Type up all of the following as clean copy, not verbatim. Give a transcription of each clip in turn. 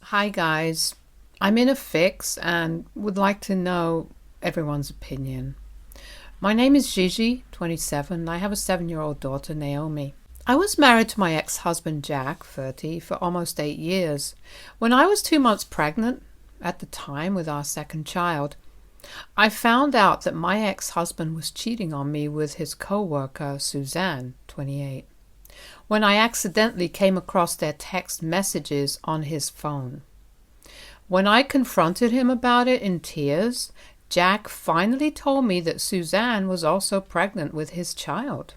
Hi guys, I'm in a fix and would like to know everyone's opinion. My name is Gigi, 27, and I have a 7-year-old daughter, Naomi. I was married to my ex-husband Jack, 30, for almost 8 years. When I was 2 months pregnant, at the time with our second child, I found out that my ex-husband was cheating on me with his co-worker, Suzanne, 28, when I accidentally came across their text messages on his phone. When I confronted him about it in tears, Jack finally told me that Suzanne was also pregnant with his child.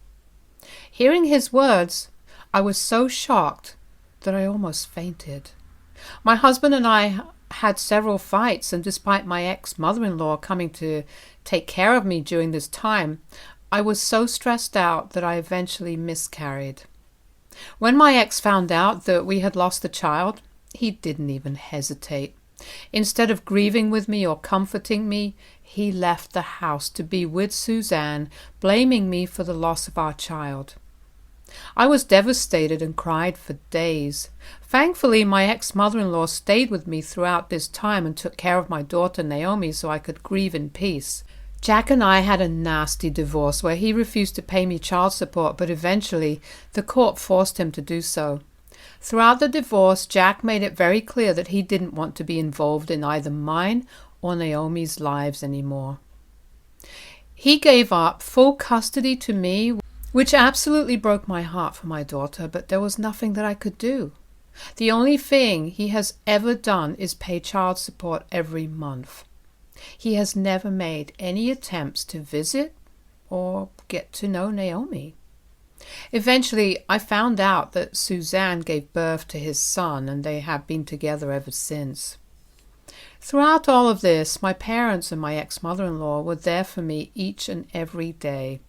Hearing his words, I was so shocked that I almost fainted. My husband and I had several fights, and despite my ex-mother-in-law coming to take care of me during this time, I was so stressed out that I eventually miscarried. When my ex found out that we had lost a child, he didn't even hesitate. Instead of grieving with me or comforting me, he left the house to be with Suzanne, blaming me for the loss of our child. I was devastated and cried for days. Thankfully, my ex-mother-in-law stayed with me throughout this time and took care of my daughter Naomi so I could grieve in peace. Jack and I had a nasty divorce where he refused to pay me child support, but eventually the court forced him to do so. Throughout the divorce, Jack made it very clear that he didn't want to be involved in either mine or Naomi's lives anymore. He gave up full custody to me, which absolutely broke my heart for my daughter, but there was nothing that I could do. The only thing he has ever done is pay child support every month. He has never made any attempts to visit or get to know Naomi. Eventually, I found out that Suzanne gave birth to his son, and they have been together ever since. Throughout all of this, my parents and my ex-mother-in-law were there for me each and every day.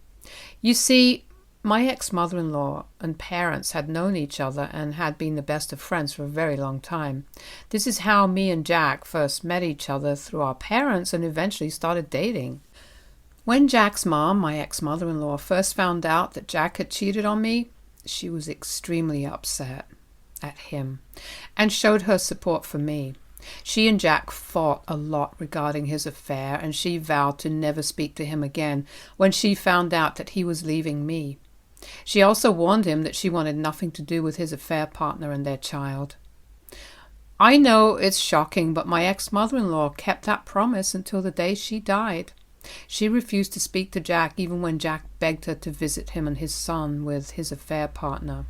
You see, my ex-mother-in-law and parents had known each other and had been the best of friends for a very long time. This is how me and Jack first met each other, through our parents, and eventually started dating. When Jack's mom, my ex-mother-in-law, first found out that Jack had cheated on me, she was extremely upset at him and showed her support for me. She and Jack fought a lot regarding his affair, and she vowed to never speak to him again when she found out that he was leaving me. She also warned him that she wanted nothing to do with his affair partner and their child. I know it's shocking, but my ex-mother-in-law kept that promise until the day she died. She refused to speak to Jack even when Jack begged her to visit him and his son with his affair partner.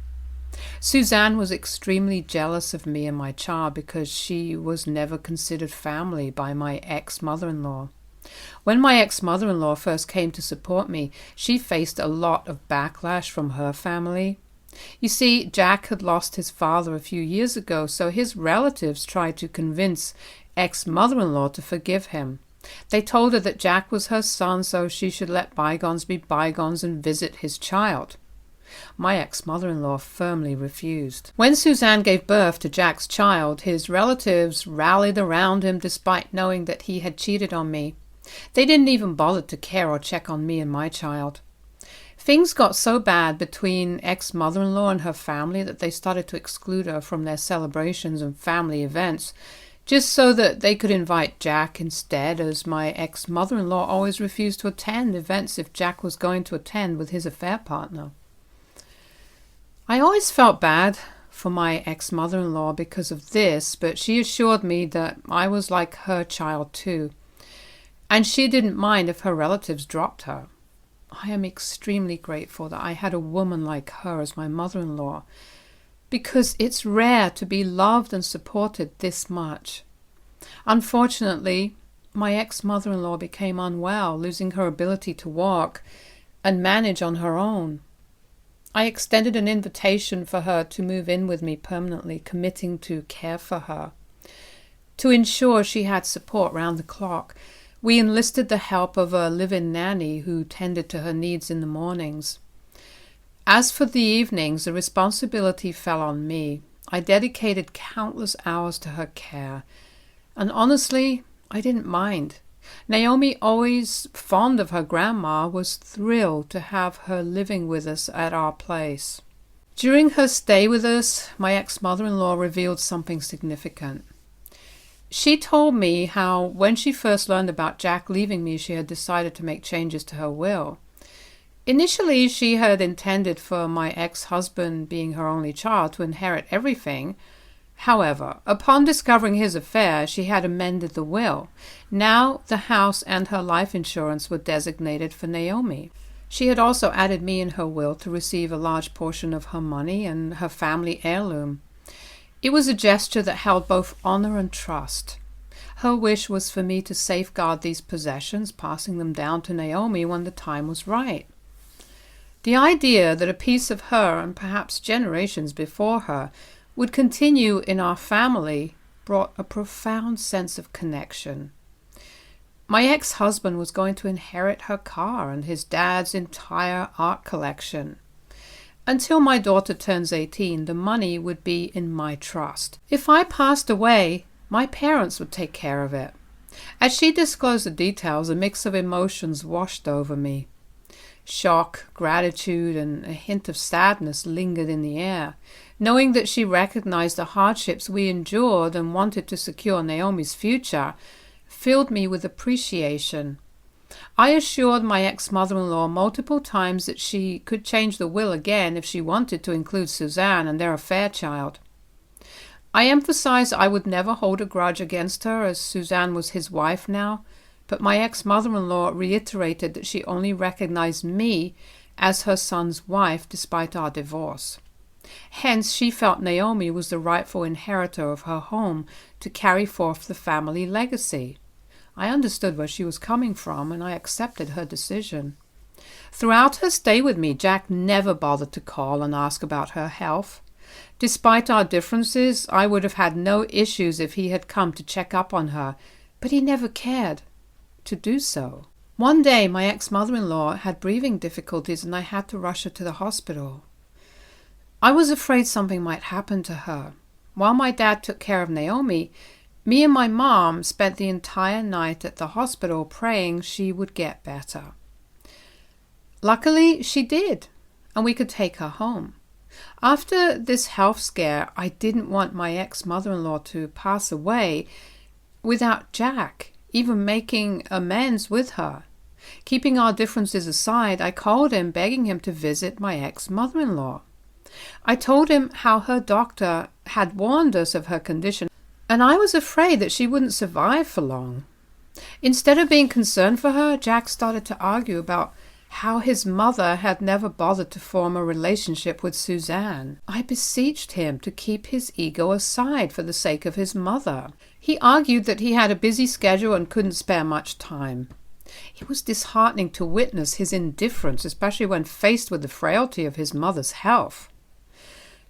Suzanne was extremely jealous of me and my child because she was never considered family by my ex-mother-in-law. When my ex-mother-in-law first came to support me, she faced a lot of backlash from her family. You see, Jack had lost his father a few years ago, so his relatives tried to convince ex-mother-in-law to forgive him. They told her that Jack was her son, so she should let bygones be bygones and visit his child. My ex-mother-in-law firmly refused. When Suzanne gave birth to Jack's child, his relatives rallied around him despite knowing that he had cheated on me. They didn't even bother to care or check on me and my child. Things got so bad between ex-mother-in-law and her family that they started to exclude her from their celebrations and family events, just so that they could invite Jack instead, as my ex-mother-in-law always refused to attend events if Jack was going to attend with his affair partner. I always felt bad for my ex-mother-in-law because of this, but she assured me that I was like her child too, and she didn't mind if her relatives dropped her. I am extremely grateful that I had a woman like her as my mother-in-law, because it's rare to be loved and supported this much. Unfortunately, my ex-mother-in-law became unwell, losing her ability to walk and manage on her own. I extended an invitation for her to move in with me permanently, committing to care for her. To ensure she had support round the clock, we enlisted the help of a live-in nanny who tended to her needs in the mornings. As for the evenings, the responsibility fell on me. I dedicated countless hours to her care, and honestly, I didn't mind. Naomi, always fond of her grandma, was thrilled to have her living with us at our place. During her stay with us, my ex-mother-in-law revealed something significant. She told me how when she first learned about Jack leaving me, she had decided to make changes to her will. Initially, she had intended for my ex-husband, being her only child, to inherit everything. However, upon discovering his affair, she had amended the will. Now the house and her life insurance were designated for Naomi. She had also added me in her will to receive a large portion of her money and her family heirloom. It was a gesture that held both honor and trust. Her wish was for me to safeguard these possessions, passing them down to Naomi when the time was right. The idea that a piece of her, and perhaps generations before her, would continue in our family brought a profound sense of connection. My ex-husband was going to inherit her car and his dad's entire art collection. Until my daughter turns 18, the money would be in my trust. If I passed away, my parents would take care of it. As she disclosed the details, a mix of emotions washed over me. Shock, gratitude, and a hint of sadness lingered in the air. Knowing that she recognized the hardships we endured and wanted to secure Naomi's future filled me with appreciation. I assured my ex-mother-in-law multiple times that she could change the will again if she wanted to include Suzanne and their affair child. I emphasized I would never hold a grudge against her, as Suzanne was his wife now, but my ex-mother-in-law reiterated that she only recognized me as her son's wife despite our divorce. Hence, she felt Naomi was the rightful inheritor of her home to carry forth the family legacy. I understood where she was coming from, and I accepted her decision. Throughout her stay with me, Jack never bothered to call and ask about her health. Despite our differences, I would have had no issues if he had come to check up on her, but he never cared to do so. One day, my ex-mother-in-law had breathing difficulties and I had to rush her to the hospital. I was afraid something might happen to her. While my dad took care of Naomi, me and my mom spent the entire night at the hospital praying she would get better. Luckily, she did, and we could take her home. After this health scare, I didn't want my ex-mother-in-law to pass away without Jack even making amends with her. Keeping our differences aside, I called him, begging him to visit my ex-mother-in-law. I told him how her doctor had warned us of her condition, and I was afraid that she wouldn't survive for long. Instead of being concerned for her, Jack started to argue about how his mother had never bothered to form a relationship with Suzanne. I beseeched him to keep his ego aside for the sake of his mother. He argued that he had a busy schedule and couldn't spare much time. It was disheartening to witness his indifference, especially when faced with the frailty of his mother's health.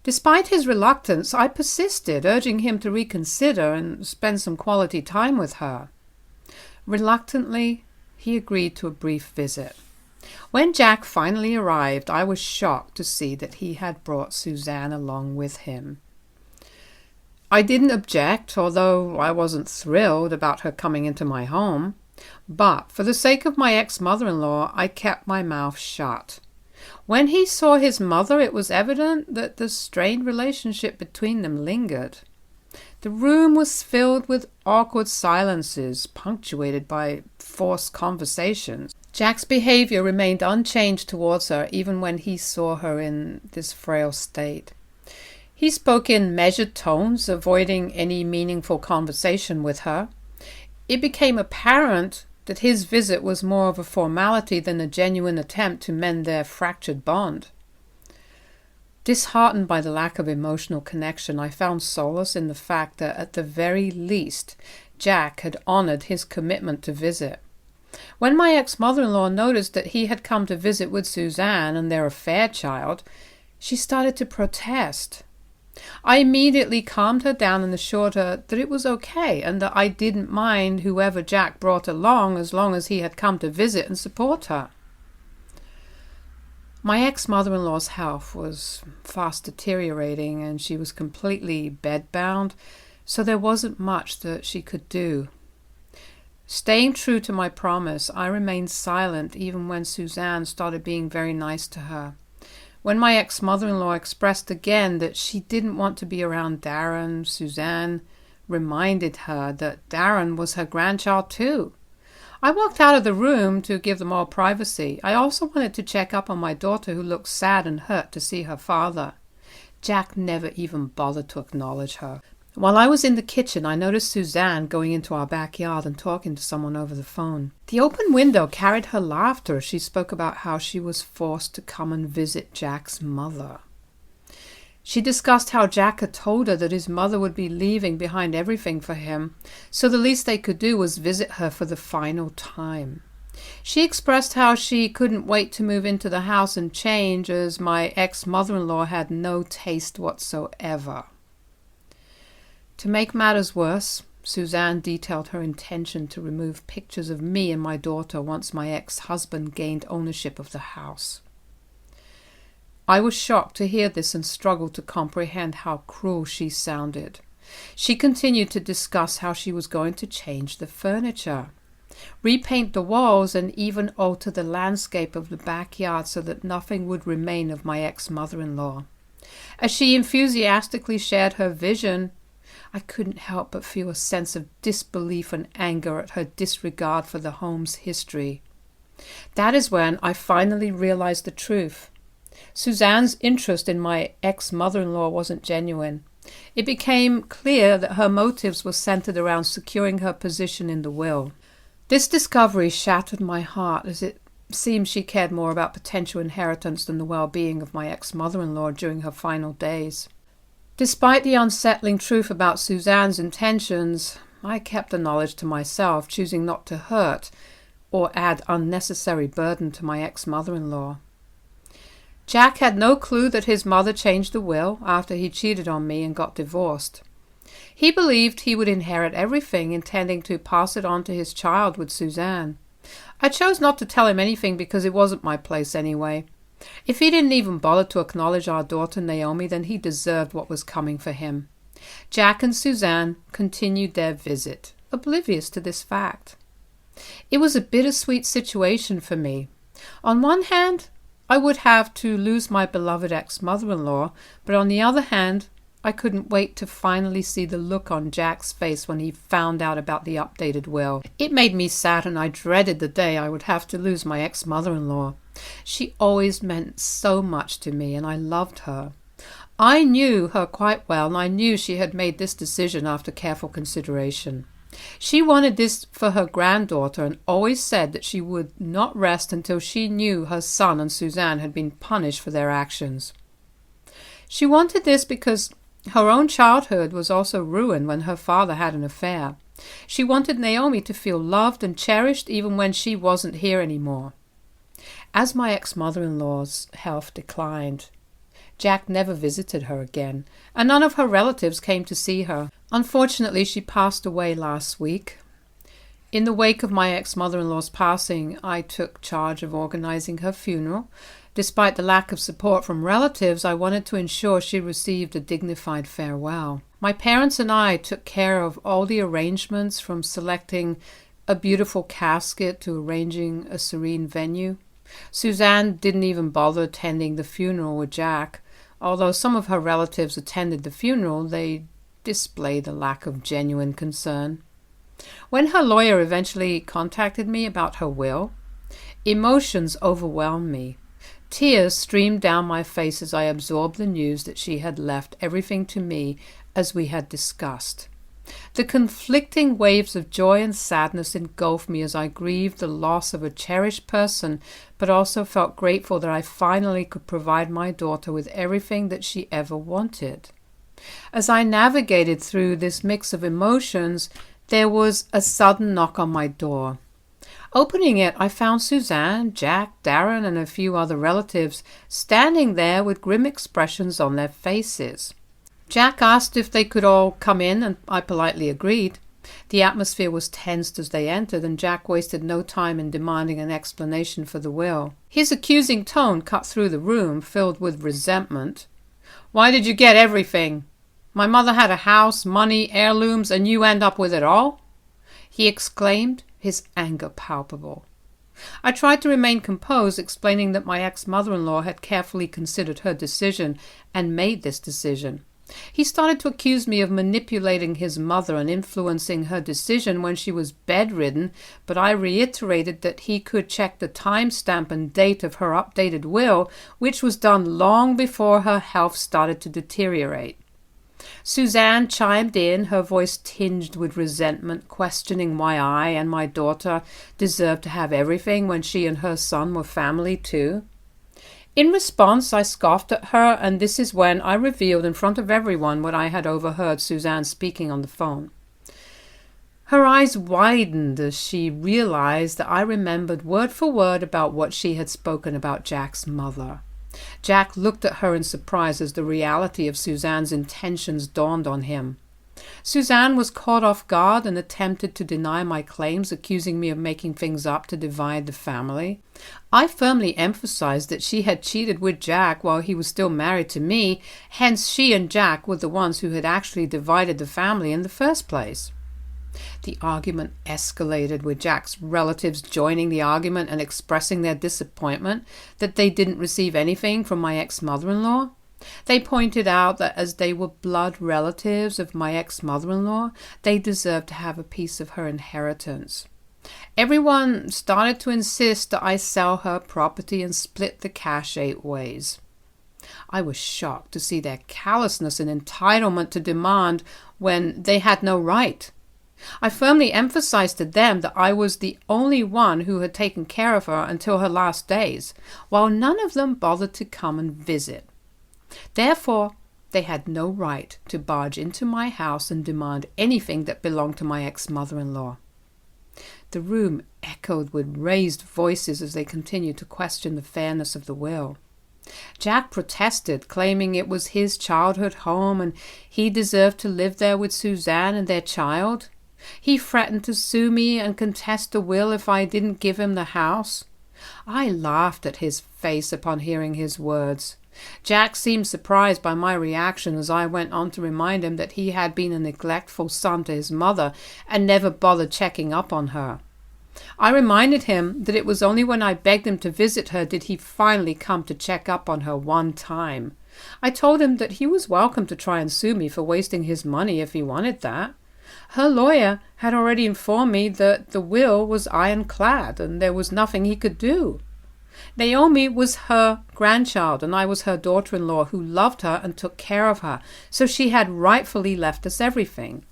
Despite his reluctance, I persisted, urging him to reconsider and spend some quality time with her. Reluctantly, he agreed to a brief visit. When Jack finally arrived, I was shocked to see that he had brought Suzanne along with him. I didn't object, although I wasn't thrilled about her coming into my home. But for the sake of my ex-mother-in-law, I kept my mouth shut. When he saw his mother, it was evident that the strained relationship between them lingered. The room was filled with awkward silences, punctuated by forced conversations. Jack's behavior remained unchanged towards her, even when he saw her in this frail state. He spoke in measured tones, avoiding any meaningful conversation with her. It became apparent that his visit was more of a formality than a genuine attempt to mend their fractured bond. Disheartened by the lack of emotional connection, I found solace in the fact that at the very least, Jack had honored his commitment to visit. When my ex-mother-in-law noticed that he had come to visit with Suzanne and their affair child, she started to protest. I immediately calmed her down and assured her that it was okay and that I didn't mind whoever Jack brought along as long as he had come to visit and support her. My ex-mother-in-law's health was fast deteriorating and she was completely bedbound, so there wasn't much that she could do. Staying true to my promise, I remained silent even when Suzanne started being very nice to her. When my ex-mother-in-law expressed again that she didn't want to be around Darren, Suzanne, reminded her that Darren was her grandchild too. I walked out of the room to give them all privacy. I also wanted to check up on my daughter, who looked sad and hurt to see her father. Jack never even bothered to acknowledge her. While I was in the kitchen, I noticed Suzanne going into our backyard and talking to someone over the phone. The open window carried her laughter as she spoke about how she was forced to come and visit Jack's mother. She discussed how Jack had told her that his mother would be leaving behind everything for him, so the least they could do was visit her for the final time. She expressed how she couldn't wait to move into the house and change, as my ex-mother-in-law had no taste whatsoever. To make matters worse, Suzanne detailed her intention to remove pictures of me and my daughter once my ex-husband gained ownership of the house. I was shocked to hear this and struggled to comprehend how cruel she sounded. She continued to discuss how she was going to change the furniture, repaint the walls, and even alter the landscape of the backyard so that nothing would remain of my ex-mother-in-law. As she enthusiastically shared her vision, I couldn't help but feel a sense of disbelief and anger at her disregard for the home's history. That is when I finally realized the truth. Suzanne's interest in my ex-mother-in-law wasn't genuine. It became clear that her motives were centered around securing her position in the will. This discovery shattered my heart, as it seemed she cared more about potential inheritance than the well-being of my ex-mother-in-law during her final days. Despite the unsettling truth about Suzanne's intentions, I kept the knowledge to myself, choosing not to hurt or add unnecessary burden to my ex-mother-in-law. Jack had no clue that his mother changed the will after he cheated on me and got divorced. He believed he would inherit everything, intending to pass it on to his child with Suzanne. I chose not to tell him anything because it wasn't my place anyway. If he didn't even bother to acknowledge our daughter Naomi, then he deserved what was coming for him. Jack and Suzanne continued their visit, oblivious to this fact. It was a bittersweet situation for me. On one hand, I would have to lose my beloved ex-mother-in-law, but on the other hand, I couldn't wait to finally see the look on Jack's face when he found out about the updated will. It made me sad, and I dreaded the day I would have to lose my ex-mother-in-law. She always meant so much to me, and I loved her. I knew her quite well, and I knew she had made this decision after careful consideration. She wanted this for her granddaughter and always said that she would not rest until she knew her son and Suzanne had been punished for their actions. She wanted this because her own childhood was also ruined when her father had an affair. She wanted Naomi to feel loved and cherished even when she wasn't here anymore. As my ex-mother-in-law's health declined, Jack never visited her again, and none of her relatives came to see her. Unfortunately, she passed away last week. In the wake of my ex-mother-in-law's passing, I took charge of organizing her funeral. Despite the lack of support from relatives, I wanted to ensure she received a dignified farewell. My parents and I took care of all the arrangements, from selecting a beautiful casket to arranging a serene venue. Suzanne didn't even bother attending the funeral with Jack. Although some of her relatives attended the funeral, they displayed a lack of genuine concern. When her lawyer eventually contacted me about her will, emotions overwhelmed me. Tears streamed down my face as I absorbed the news that she had left everything to me as we had discussed. The conflicting waves of joy and sadness engulfed me as I grieved the loss of a cherished person, but also felt grateful that I finally could provide my daughter with everything that she ever wanted. As I navigated through this mix of emotions, there was a sudden knock on my door. Opening it, I found Suzanne, Jack, Darren, and a few other relatives standing there with grim expressions on their faces. Jack asked if they could all come in, and I politely agreed. The atmosphere was tensed as they entered, and Jack wasted no time in demanding an explanation for the will. His accusing tone cut through the room, filled with resentment. "Why did you get everything? My mother had a house, money, heirlooms, and you end up with it all?" he exclaimed, his anger palpable. I tried to remain composed, explaining that my ex-mother-in-law had carefully considered her decision and made this decision. He started to accuse me of manipulating his mother and influencing her decision when she was bedridden, but I reiterated that he could check the timestamp and date of her updated will, which was done long before her health started to deteriorate. Suzanne chimed in, her voice tinged with resentment, questioning why I and my daughter deserved to have everything when she and her son were family too. In response, I scoffed at her, and this is when I revealed in front of everyone what I had overheard Suzanne speaking on the phone. Her eyes widened as she realized that I remembered word for word about what she had spoken about Jack's mother. Jack looked at her in surprise as the reality of Suzanne's intentions dawned on him. Suzanne was caught off guard and attempted to deny my claims, accusing me of making things up to divide the family. I firmly emphasized that she had cheated with Jack while he was still married to me, hence she and Jack were the ones who had actually divided the family in the first place. The argument escalated, with Jack's relatives joining the argument and expressing their disappointment that they didn't receive anything from my ex-mother-in-law. They pointed out that as they were blood relatives of my ex-mother-in-law, they deserved to have a piece of her inheritance. Everyone started to insist that I sell her property and split the cash 8 ways. I was shocked to see their callousness and entitlement to demand when they had no right. I firmly emphasized to them that I was the only one who had taken care of her until her last days, while none of them bothered to come and visit. Therefore, they had no right to barge into my house and demand anything that belonged to my ex-mother-in-law. The room echoed with raised voices as they continued to question the fairness of the will. Jack protested, claiming it was his childhood home and he deserved to live there with Suzanne and their child. He threatened to sue me and contest the will if I didn't give him the house. I laughed at his face upon hearing his words. Jack seemed surprised by my reaction as I went on to remind him that he had been a neglectful son to his mother and never bothered checking up on her. I reminded him that it was only when I begged him to visit her did he finally come to check up on her one time. I told him that he was welcome to try and sue me for wasting his money if he wanted that. Her lawyer had already informed me that the will was ironclad and there was nothing he could do. Naomi was her grandchild and I was her daughter-in-law who loved her and took care of her, so she had rightfully left us everything.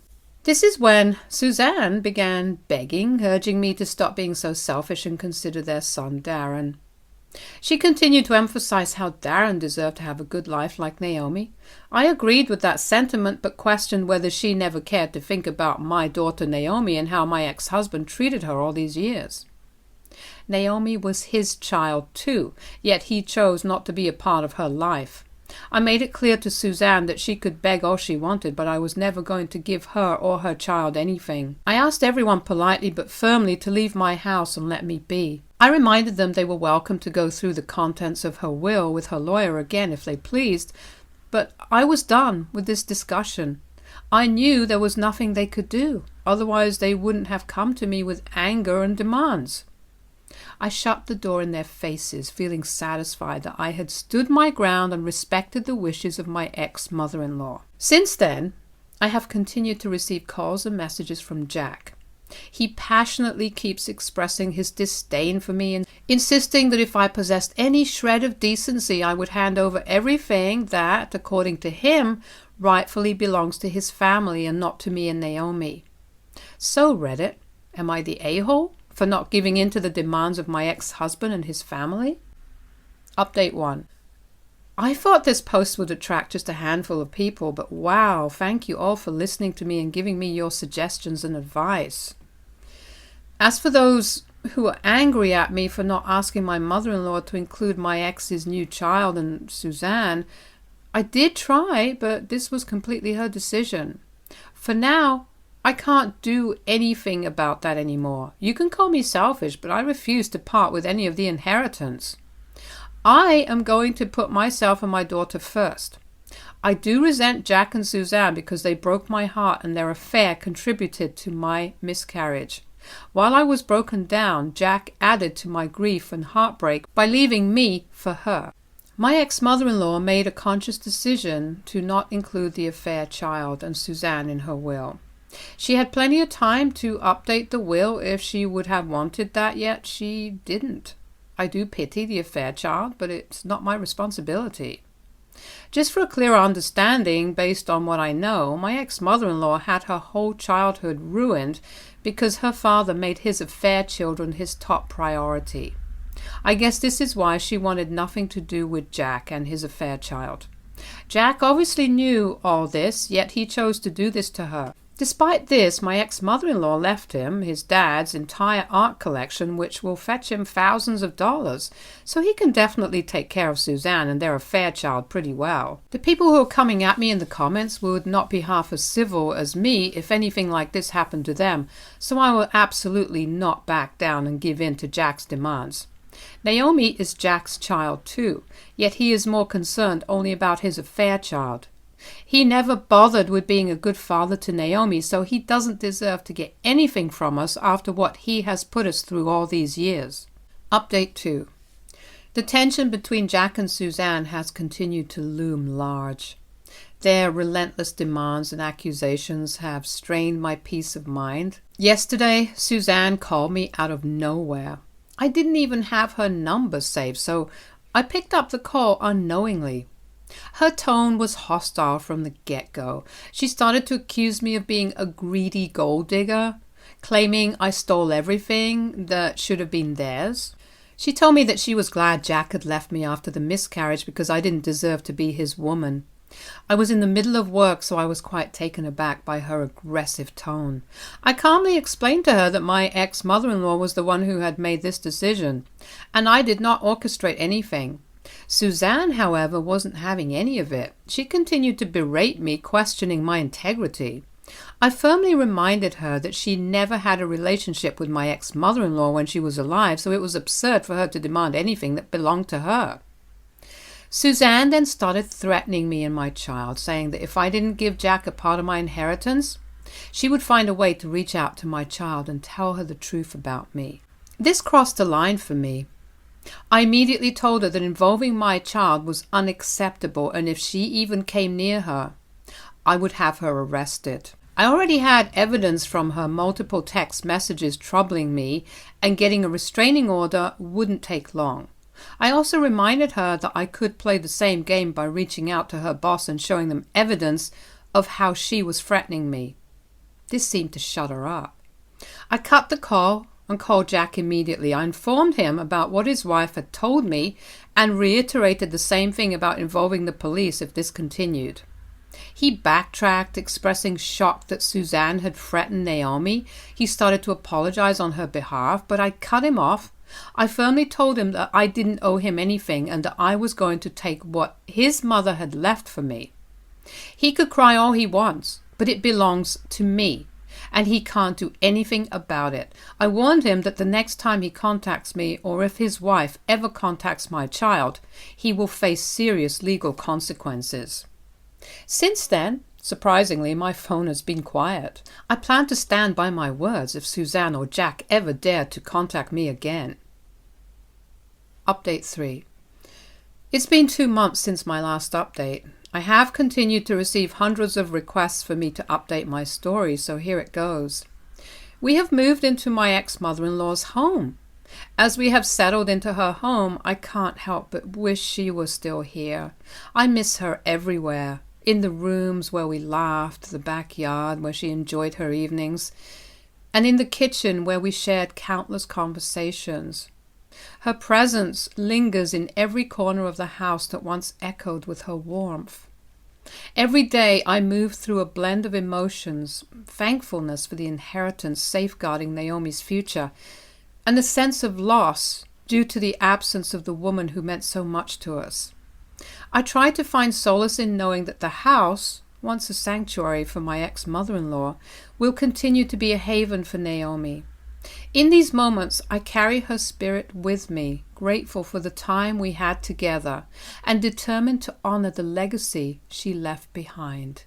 This is when Suzanne began begging, urging me to stop being so selfish and consider their son Darren. She continued to emphasize how Darren deserved to have a good life like Naomi. I agreed with that sentiment, but questioned whether she never cared to think about my daughter Naomi and how my ex-husband treated her all these years. Naomi was his child too, yet he chose not to be a part of her life. I made it clear to Suzanne that she could beg all she wanted, but I was never going to give her or her child anything. I asked everyone politely but firmly to leave my house and let me be. I reminded them they were welcome to go through the contents of her will with her lawyer again if they pleased, but I was done with this discussion. I knew there was nothing they could do, otherwise they wouldn't have come to me with anger and demands. I shut the door in their faces, feeling satisfied that I had stood my ground and respected the wishes of my ex-mother-in-law. Since then, I have continued to receive calls and messages from Jack. He passionately keeps expressing his disdain for me and insisting that if I possessed any shred of decency, I would hand over everything that, according to him, rightfully belongs to his family and not to me and Naomi. So, Reddit, am I the a-hole for not giving in to the demands of my ex-husband and his family? Update 1. I thought this post would attract just a handful of people, but wow, thank you all for listening to me and giving me your suggestions and advice. As for those who are angry at me for not asking my mother-in-law to include my ex's new child and Suzanne, I did try, but this was completely her decision. For now, I can't do anything about that anymore. You can call me selfish, but I refuse to part with any of the inheritance. I am going to put myself and my daughter first. I do resent Jack and Suzanne because they broke my heart and their affair contributed to my miscarriage. While I was broken down, Jack added to my grief and heartbreak by leaving me for her. My ex-mother-in-law made a conscious decision to not include the affair child and Suzanne in her will. She had plenty of time to update the will if she would have wanted that, yet she didn't. I do pity the affair child, but it's not my responsibility. Just for a clearer understanding, based on what I know, my ex-mother-in-law had her whole childhood ruined because her father made his affair children his top priority. I guess this is why she wanted nothing to do with Jack and his affair child. Jack obviously knew all this, yet he chose to do this to her. Despite this, my ex-mother-in-law left him his dad's entire art collection, which will fetch him thousands of dollars, so he can definitely take care of Suzanne and their affair child pretty well. The people who are coming at me in the comments would not be half as civil as me if anything like this happened to them, so I will absolutely not back down and give in to Jack's demands. Naomi is Jack's child too, yet he is more concerned only about his affair child. He never bothered with being a good father to Naomi, so he doesn't deserve to get anything from us after what he has put us through all these years. Update 2. The tension between Jack and Suzanne has continued to loom large. Their relentless demands and accusations have strained my peace of mind. Yesterday, Suzanne called me out of nowhere. I didn't even have her number saved, so I picked up the call unknowingly. Her tone was hostile from the get-go. She started to accuse me of being a greedy gold digger, claiming I stole everything that should have been theirs. She told me that she was glad Jack had left me after the miscarriage because I didn't deserve to be his woman. I was in the middle of work, so I was quite taken aback by her aggressive tone. I calmly explained to her that my ex-mother-in-law was the one who had made this decision, and I did not orchestrate anything. Suzanne, however, wasn't having any of it. She continued to berate me, questioning my integrity. I firmly reminded her that she never had a relationship with my ex-mother-in-law when she was alive, so it was absurd for her to demand anything that belonged to her. Suzanne then started threatening me and my child, saying that if I didn't give Jack a part of my inheritance, she would find a way to reach out to my child and tell her the truth about me. This crossed a line for me. I immediately told her that involving my child was unacceptable, and if she even came near her, I would have her arrested. I already had evidence from her multiple text messages troubling me, and getting a restraining order wouldn't take long. I also reminded her that I could play the same game by reaching out to her boss and showing them evidence of how she was threatening me. This seemed to shut her up. I cut the call and called Jack immediately. I informed him about what his wife had told me and reiterated the same thing about involving the police if this continued. He backtracked, expressing shock that Suzanne had threatened Naomi. He started to apologize on her behalf, but I cut him off. I firmly told him that I didn't owe him anything and that I was going to take what his mother had left for me. He could cry all he wants, but it belongs to me, and he can't do anything about it. I warned him that the next time he contacts me, or if his wife ever contacts my child, he will face serious legal consequences. Since then, surprisingly, my phone has been quiet. I plan to stand by my words if Suzanne or Jack ever dare to contact me again. Update 3. It's been 2 months since my last update. I have continued to receive hundreds of requests for me to update my story, so here it goes. We have moved into my ex-mother-in-law's home. As we have settled into her home, I can't help but wish she was still here. I miss her everywhere. In the rooms where we laughed, the backyard where she enjoyed her evenings, and in the kitchen where we shared countless conversations. Her presence lingers in every corner of the house that once echoed with her warmth. Every day I move through a blend of emotions, thankfulness for the inheritance safeguarding Naomi's future, and the sense of loss due to the absence of the woman who meant so much to us. I try to find solace in knowing that the house, once a sanctuary for my ex-mother-in-law, will continue to be a haven for Naomi. In these moments, I carry her spirit with me, grateful for the time we had together, and determined to honor the legacy she left behind.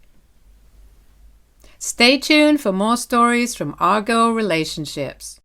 Stay tuned for more stories from our girl relationships.